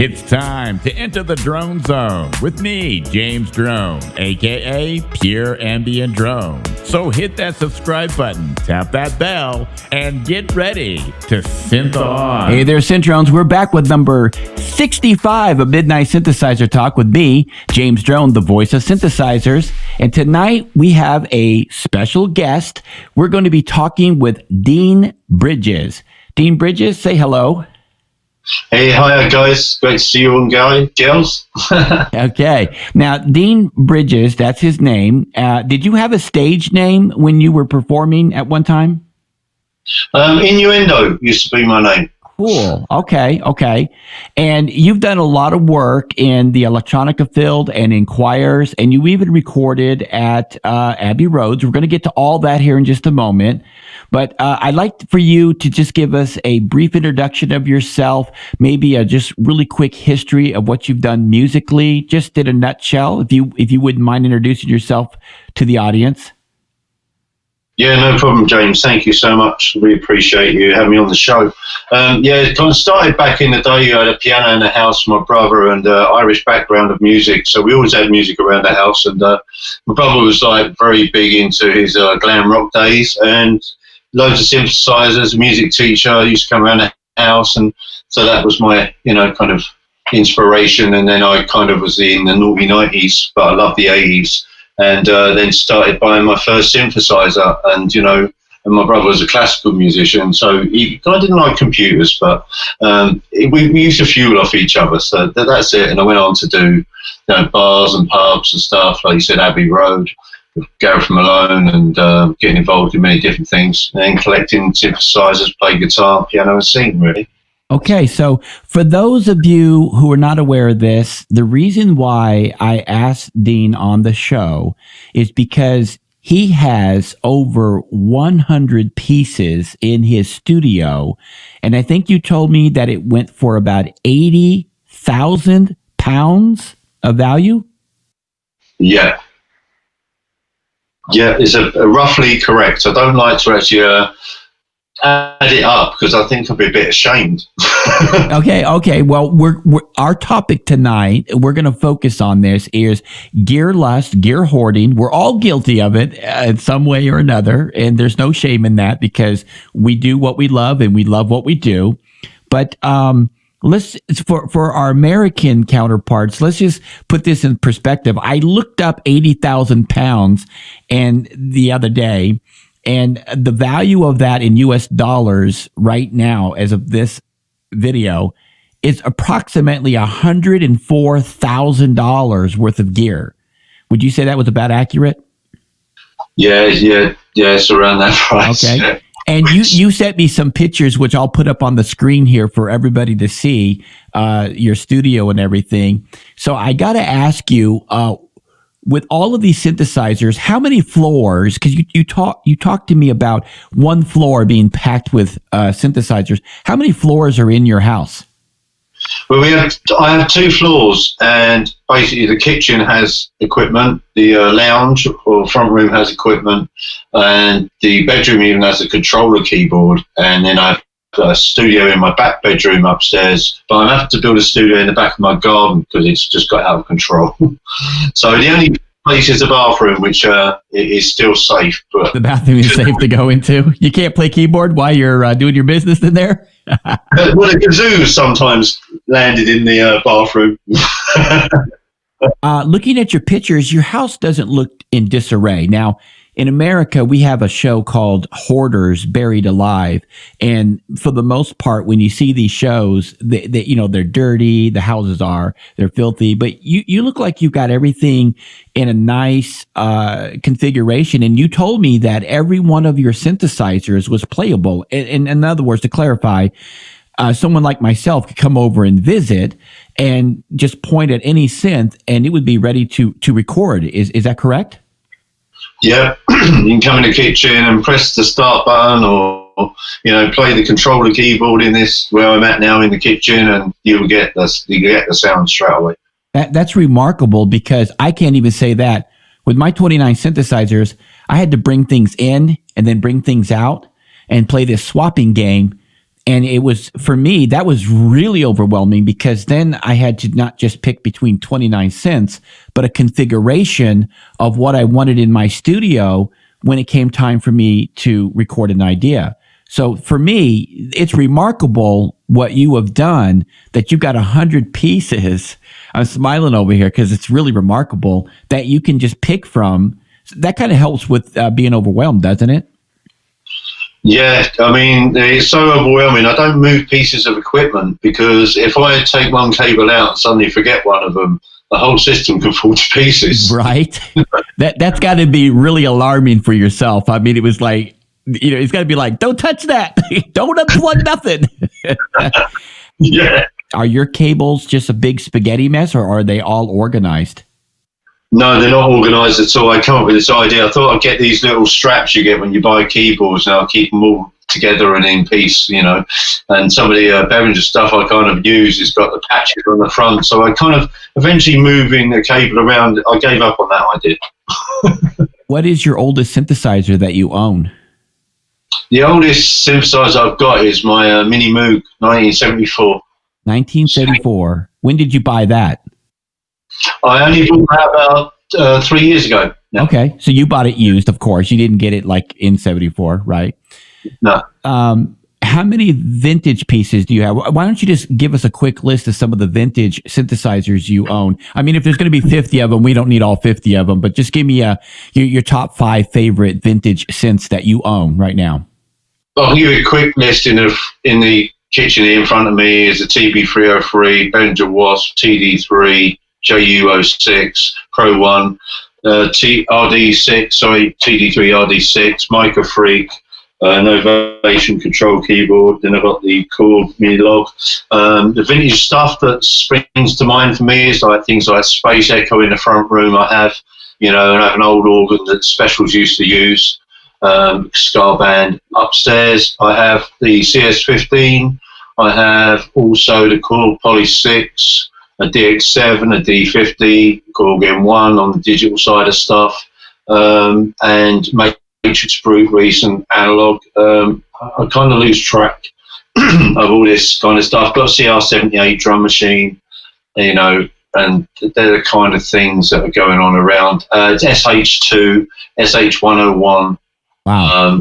It's time to enter the drone zone with me, James Drone, aka Pure Ambient Drone. So hit that subscribe button, tap that bell, and get ready to synth on. Hey there, Synth Drones. We're back with number 65 of Midnight Synthesizer Talk with me, James Drone, the voice of synthesizers. And tonight we have a special guest. We're going to be talking with Dean Bridges. Dean Bridges, say hello. Hey, hi guys. Great to see you all, girls. Okay. Now, Dean Bridges, that's his name. Did you have a stage name when you were performing at one time? Innuendo used to be my name. Cool. Okay. And you've done a lot of work in the electronica field and in choirs, and you even recorded at Abbey Roads. We're going to get to all that here in just a moment. But I'd like for you to just give us a brief introduction of yourself, maybe a just really quick history of what you've done musically, just in a nutshell, if you wouldn't mind introducing yourself to the audience. Yeah, no problem, James. Thank you so much. We appreciate you having me on the show. It kind of started back in the day. I had a piano in the house, my brother, and Irish background of music. So we always had music around the house. And my brother was like very big into his glam rock days and loads of synthesizers. A music teacher used to come around the house. And so that was my, kind of inspiration. And then I kind of was in the naughty 90s, but I loved the 80s. And then started buying my first synthesizer, and my brother was a classical musician, so he kind of didn't like computers, but we used to fuel off each other. So that's it. And I went on to do bars and pubs and stuff, like you said, Abbey Road, with Gareth Malone, and getting involved in many different things, and then collecting synthesizers, play guitar, piano, and sing, really. Okay, so for those of you who are not aware of this, the reason why I asked Dean on the show is because he has over 100 pieces in his studio, and I think you told me that it went for about 80,000 pounds of value? Yeah, it's a roughly correct. I don't like to actually add it up because I think I'd be a bit ashamed. Okay. Well, we're our topic tonight, we're going to focus on this, is gear lust, gear hoarding. We're all guilty of it in some way or another, and there's no shame in that because we do what we love and we love what we do. But let's for our American counterparts, let's just put this in perspective. I looked up 80,000 pounds and the other day. And the value of that in US dollars right now, as of this video, is approximately $104,000 worth of gear. Would you say that was about accurate? Yeah, it's around that price. Okay. Yeah. And you sent me some pictures, which I'll put up on the screen here for everybody to see, your studio and everything. So I got to ask you, with all of these synthesizers, how many floors? Because you talked to me about one floor being packed with synthesizers. How many floors are in your house? Well, I have 2 floors, and basically the kitchen has equipment, the lounge or front room has equipment, and the bedroom even has a controller keyboard. And then I have a studio in my back bedroom upstairs, but I have to build a studio in the back of my garden because it's just got out of control. So the only place is the bathroom, which it is still safe. But the bathroom is safe to go into. You can't play keyboard while you're doing your business in there? Well, the kazoo sometimes landed in the bathroom. Looking at your pictures, your house doesn't look in disarray. Now, in America, we have a show called Hoarders Buried Alive. And for the most part, when you see these shows, they're dirty, the houses they're filthy, but you look like you've got everything in a nice configuration. And you told me that every one of your synthesizers was playable. And in other words, to clarify, someone like myself could come over and visit and just point at any synth and it would be ready to record. Is that correct? Yeah, you can come in the kitchen and press the start button, or play the controller keyboard in this where I'm at now in the kitchen, and you get the sound straight away. That's remarkable because I can't even say that with my 29 synthesizers. I had to bring things in and then bring things out and play this swapping game. And it was, for me, that was really overwhelming because then I had to not just pick between 29 cents, but a configuration of what I wanted in my studio when it came time for me to record an idea. So for me, it's remarkable what you have done, that you've got 100 pieces. I'm smiling over here because it's really remarkable that you can just pick from. That kind of helps with being overwhelmed, doesn't it? Yeah, I mean, it's so overwhelming. I don't move pieces of equipment because if I take one cable out and suddenly forget one of them, the whole system can fall to pieces. Right. That's got to be really alarming for yourself. I mean, it was like, it's got to be like, don't touch that. Don't unplug nothing. Yeah. Are your cables just a big spaghetti mess, or are they all organized? No, they're not organised at all. I come up with this idea. I thought I'd get these little straps you get when you buy keyboards, and I'll keep them all together and in piece, And some of the Behringer stuff I kind of use has got the patches on the front. So I kind of eventually moving the cable around. I gave up on that idea. What is your oldest synthesizer that you own? The oldest synthesizer I've got is my Mini Moog 1974. 1974. When did you buy that? I only bought that about 3 years ago. No. Okay, so you bought it used, of course. You didn't get it like in 74, right? No. How many vintage pieces do you have? Why don't you just give us a quick list of some of the vintage synthesizers you own? I mean, if there's going to be 50 of them, we don't need all 50 of them, but just give me your top 5 favorite vintage synths that you own right now. I'll give you a quick list in the kitchen here in front of me is a TB303, Behringer Wasp, TD3, JU06, Pro 1, RD6, sorry, TD3 RD6, Mica Freak, Novation control keyboard. Then I've got the cool Mini Log. The vintage stuff that springs to mind for me is like things like Space Echo in the front room I have, and I have an old organ that Specials used to use. Scar Band. Upstairs I have the CS15. I have also the Korg Poly 6, a DX7, a D50, Korg M1 on the digital side of stuff, and Matrix Brute recent analog. I kind of lose track of all this kind of stuff. Got CR78 drum machine, and they're the kind of things that are going on around. It's SH2, SH101. Wow.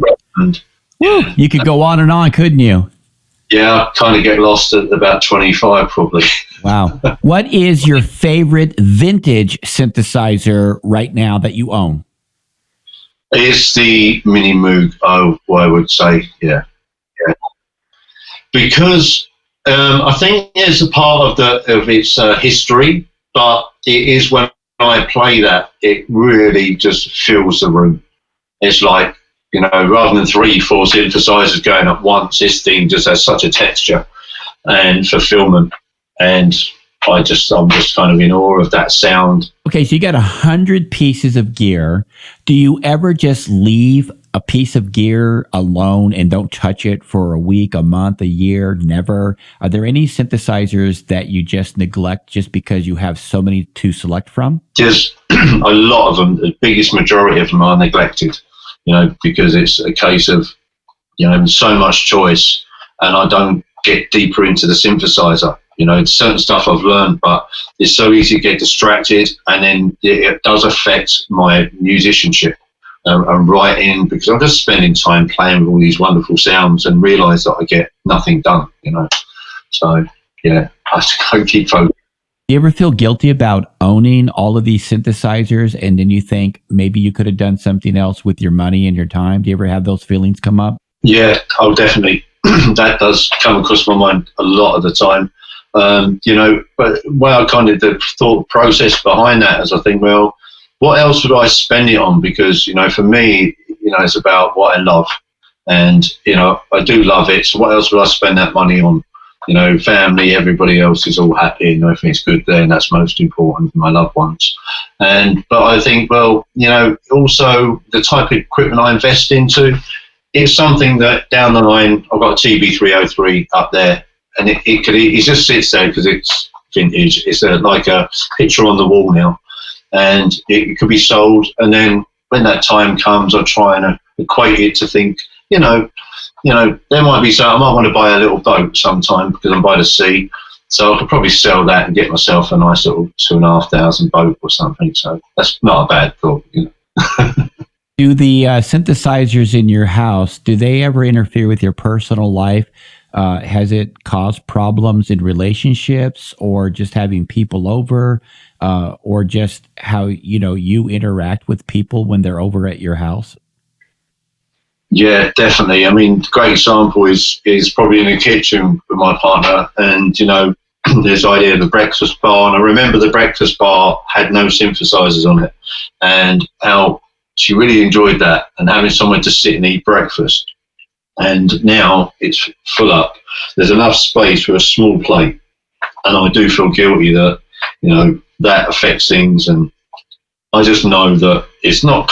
You could go on and on, couldn't you? Yeah, I kind of get lost at about 25 probably. Wow. What is your favorite vintage synthesizer right now that you own? It's the Mini Moog, I would say, yeah. Because I think it's a part of its history, but it is when I play that, it really just fills the room. It's like, rather than 3-4 synthesizers going at once, this thing just has such a texture and fulfillment. And I'm just kind of in awe of that sound. Okay, so you got 100 pieces of gear. Do you ever just leave a piece of gear alone and don't touch it for a week, a month, a year? Never. Are there any synthesizers that you just neglect just because you have so many to select from? There's a lot of them. The biggest majority of them are neglected. Because it's a case of, so much choice, and I don't get deeper into the synthesizer. It's certain stuff I've learned, but it's so easy to get distracted, and then it does affect my musicianship and writing, because I'm just spending time playing with all these wonderful sounds and realise that I get nothing done, So, yeah, I have to keep focused. You ever feel guilty about owning all of these synthesizers and then you think maybe you could have done something else with your money and your time? Do you ever have those feelings come up? Yeah, definitely. That does come across my mind a lot of the time. But kind of the thought process behind that is I think, well, what else would I spend it on? Because, for me, it's about what I love. And, I do love it. So what else would I spend that money on? Family, everybody else is all happy and everything's good there, and that's most important for my loved ones. But I think, well, also the type of equipment I invest into is something that down the line, I've got a TB303 up there, and it just sits there because it's vintage. It's like a picture on the wall now, and it could be sold. And then when that time comes, I try and equate it to think, there might be I might want to buy a little boat sometime because I'm by the sea. So I could probably sell that and get myself a nice little 2,500 boat or something. So that's not a bad thought. Do the synthesizers in your house, do they ever interfere with your personal life? Has it caused problems in relationships, or just having people over, or just how, you interact with people when they're over at your house? Yeah, definitely. I mean, the great example is probably in the kitchen with my partner, and this idea of the breakfast bar. And I remember the breakfast bar had no synthesizers on it, and how she really enjoyed that, and having somewhere to sit and eat breakfast. And now it's full up. There's enough space for a small plate, and I do feel guilty that that affects things. And I just know that it's not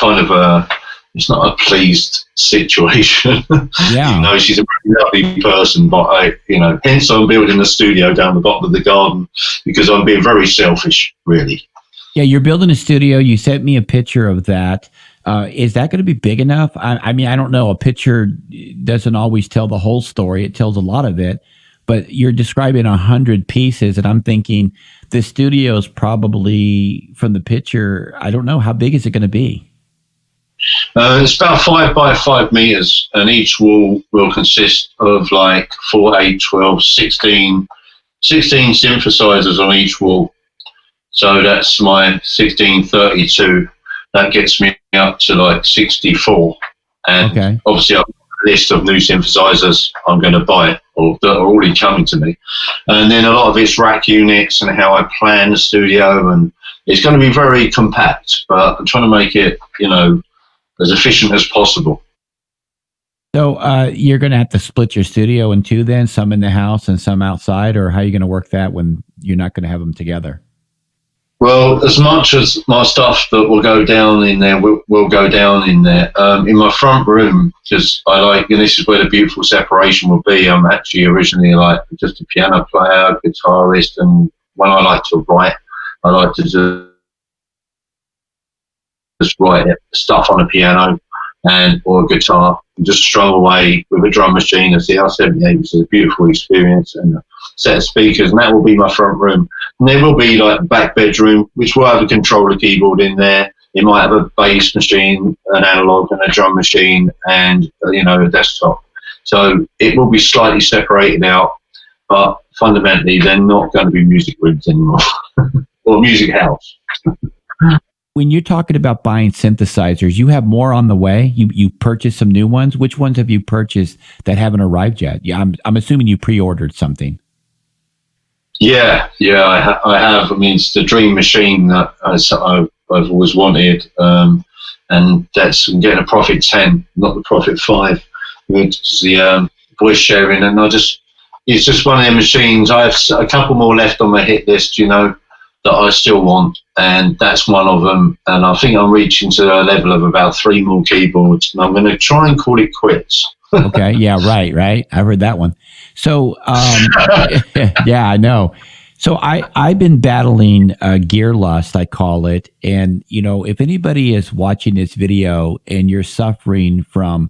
it's not a pleased situation. Yeah. She's a very lovely person, but hence I'm building a studio down the bottom of the garden, because I'm being very selfish, really. Yeah, you're building a studio. You sent me a picture of that. Is that going to be big enough? I mean, I don't know. A picture doesn't always tell the whole story. It tells a lot of it. But you're describing 100 pieces, and I'm thinking the studio is probably, from the picture, I don't know, how big is it going to be? It's about 5 by 5 meters, and each wall will consist of like 4, 8, 12, 16 synthesizers on each wall. So that's my 1632. That gets me up to like 64. And Obviously I've got a list of new synthesizers I'm going to buy, or that are already coming to me. And then a lot of it's rack units and how I plan the studio, and it's going to be very compact, but I'm trying to make it, as efficient as possible. So you're going to have to split your studio in two then, some in the house and some outside, or how are you going to work that when you're not going to have them together? Well, as much as my stuff that will go down in there will go down in there. In my front room, because and this is where the beautiful separation will be. I'm actually originally like just a piano player, guitarist, and when I like to write, I like to just write stuff on a piano or a guitar, and just strum away with a drum machine. As the R78, which is a beautiful experience, and a set of speakers, and that will be my front room. And there will be like a back bedroom, which will have a controller keyboard in there. It might have a bass machine, an analog, and a drum machine, and a desktop. So it will be slightly separated out, but fundamentally they're not going to be music rooms anymore, or music house. When you're talking about buying synthesizers, you have more on the way. You purchased some new ones. Which ones have you purchased that haven't arrived yet? Yeah, I'm assuming you pre-ordered something. Yeah, I have. I mean, it's the dream machine that I've always wanted, and that's getting a Prophet 10, not the Prophet 5, which is the voice sharing. And it's just one of them machines. I have a couple more left on my hit list, that I still want, and that's one of them. And I think I'm reaching to a level of about 3 more keyboards, and I'm going to try and call it quits. Okay. Yeah. Right. I've heard that one. So, yeah, I know. So I've been battling gear lust, I call it. And, if anybody is watching this video and you're suffering from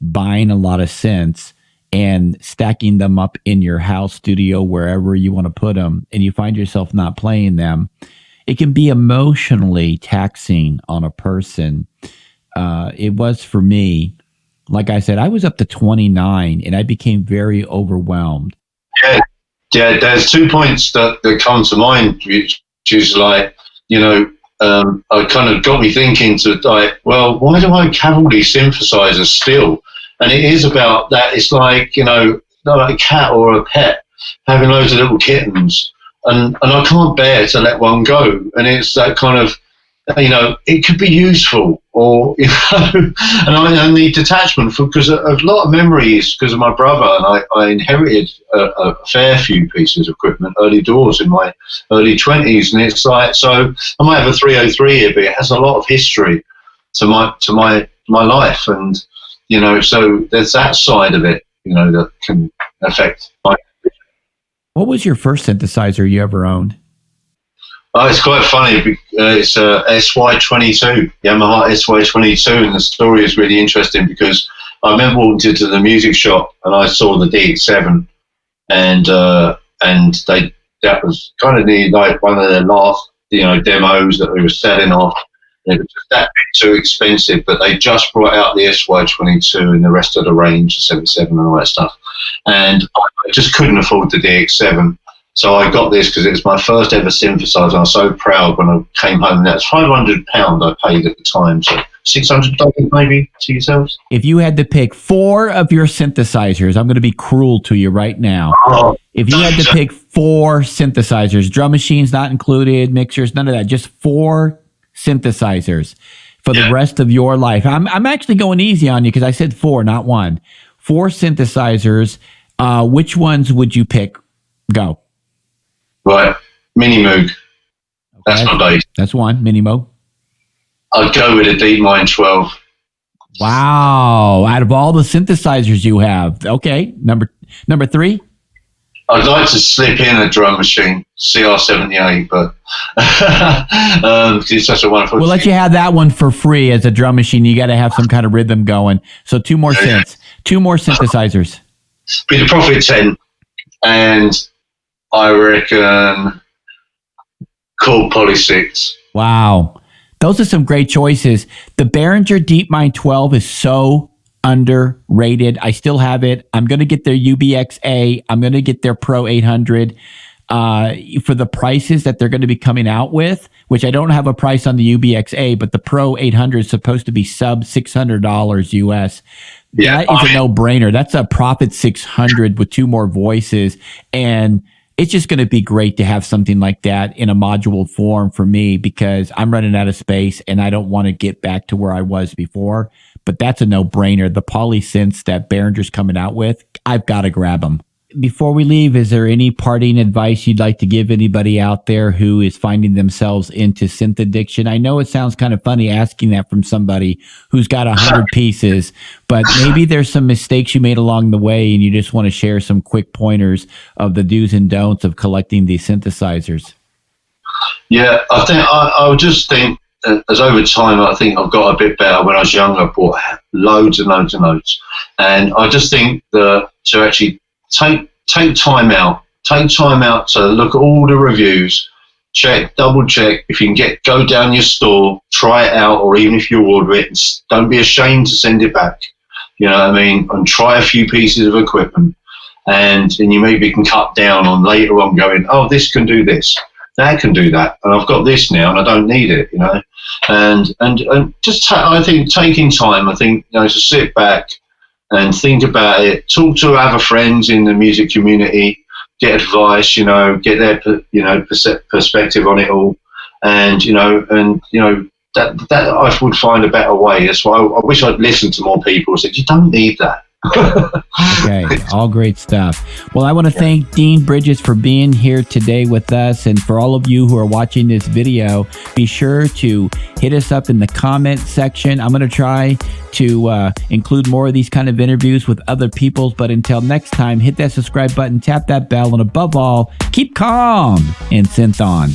buying a lot of synths and stacking them up in your house, studio, wherever you want to put them, and you find yourself not playing them, it can be emotionally taxing on a person. It was for me. Like I said, I was up to 29 and I became very overwhelmed. Yeah, there's 2 points that come to mind, which is like, it kind of got me thinking to like, well, why do I have all these synthesizers still? And it is about that. It's like, like a cat or a pet having loads of little kittens, and I can't bear to let one go. And it's that kind of, it could be useful, or, and I need detachment because a lot of memories, because of my brother, and I inherited a fair few pieces of equipment early doors in my early 20s. And it's like, so I might have a 303 here, but it has a lot of history to my life. And, so there's that side of it, that can affect my. What was your first synthesizer you ever owned? Oh, it's quite funny. It's a SY22, Yamaha SY22, and the story is really interesting because I remember walking into the music shop and I saw the DX7, and that was kind of like one of the last demos that we were selling off. It was just that bit too expensive, but they just brought out the SY22 and the rest of the range, the 77 and all that stuff. And I just couldn't afford the DX7. So I got this because it was my first ever synthesizer. I was so proud when I came home. And that's £500 I paid at the time. So $600 maybe to yourselves. If you had to pick 4 of your synthesizers, I'm going to be cruel to you right now. If you had to pick 4 synthesizers, drum machines not included, mixers, none of that, just 4 synthesizers for the rest of your life. I'm actually going easy on you because I said 4, not 1. 4 synthesizers. Which ones would you pick? Go. Right, Mini Moog. That's my base. That's 1. Mini Moog. I'd go with a DeepMind 12. Wow! Out of all the synthesizers you have, okay. Number 3. I'd like to slip in a drum machine, CR78, but it's such a wonderful. We'll let you have that one for free as a drum machine. You got to have some kind of rhythm going. So 2 more synths, 2 more synthesizers. Be the Prophet 10, and I reckon Chord Poly 6. Wow. Those are some great choices. The Behringer DeepMind 12 is so underrated. I still have it. I'm going to get their UBX-A. I'm going to get their Pro 800 for the prices that they're going to be coming out with, which I don't have a price on the UBX-A, but the Pro 800 is supposed to be sub $600 US. Yeah, that is a no-brainer. That's a Prophet 600 with 2 more voices, and it's just going to be great to have something like that in a module form for me because I'm running out of space and I don't want to get back to where I was before. But that's a no-brainer. The poly synths that Behringer's coming out with, I've got to grab them. Before we leave, is there any parting advice you'd like to give anybody out there who is finding themselves into synth addiction? I know it sounds kind of funny asking that from somebody who's got 100 pieces, but maybe there's some mistakes you made along the way and you just want to share some quick pointers of the do's and don'ts of collecting these synthesizers. Yeah, I think I would just think as over time, I think I've got a bit better. When I was younger, I bought loads and loads and loads. And I just think that to actually take time out to look at all the reviews, double check. If you can go down your store, try it out, or even if you order it, don't be ashamed to send it back. You know what I mean? And try a few pieces of equipment. And you maybe can cut down on later on going, oh, this can do this, that can do that, and I've got this now and I don't need it, you know. And just I think taking time, I think, you know, to sit back and think about it, talk to other friends in the music community, get advice, you know, get their perspective on it all, and that I would find a better way. That's why I wish I'd listened to more people who said you don't need that. Okay, all great stuff. Well, I want to thank Dean Bridges for being here today with us, and for all of you who are watching this video, be sure to hit us up in the comment section. I'm going to try to include more of these kind of interviews with other people, but until next time, hit that subscribe button, tap that bell, and above all, keep calm and synth on.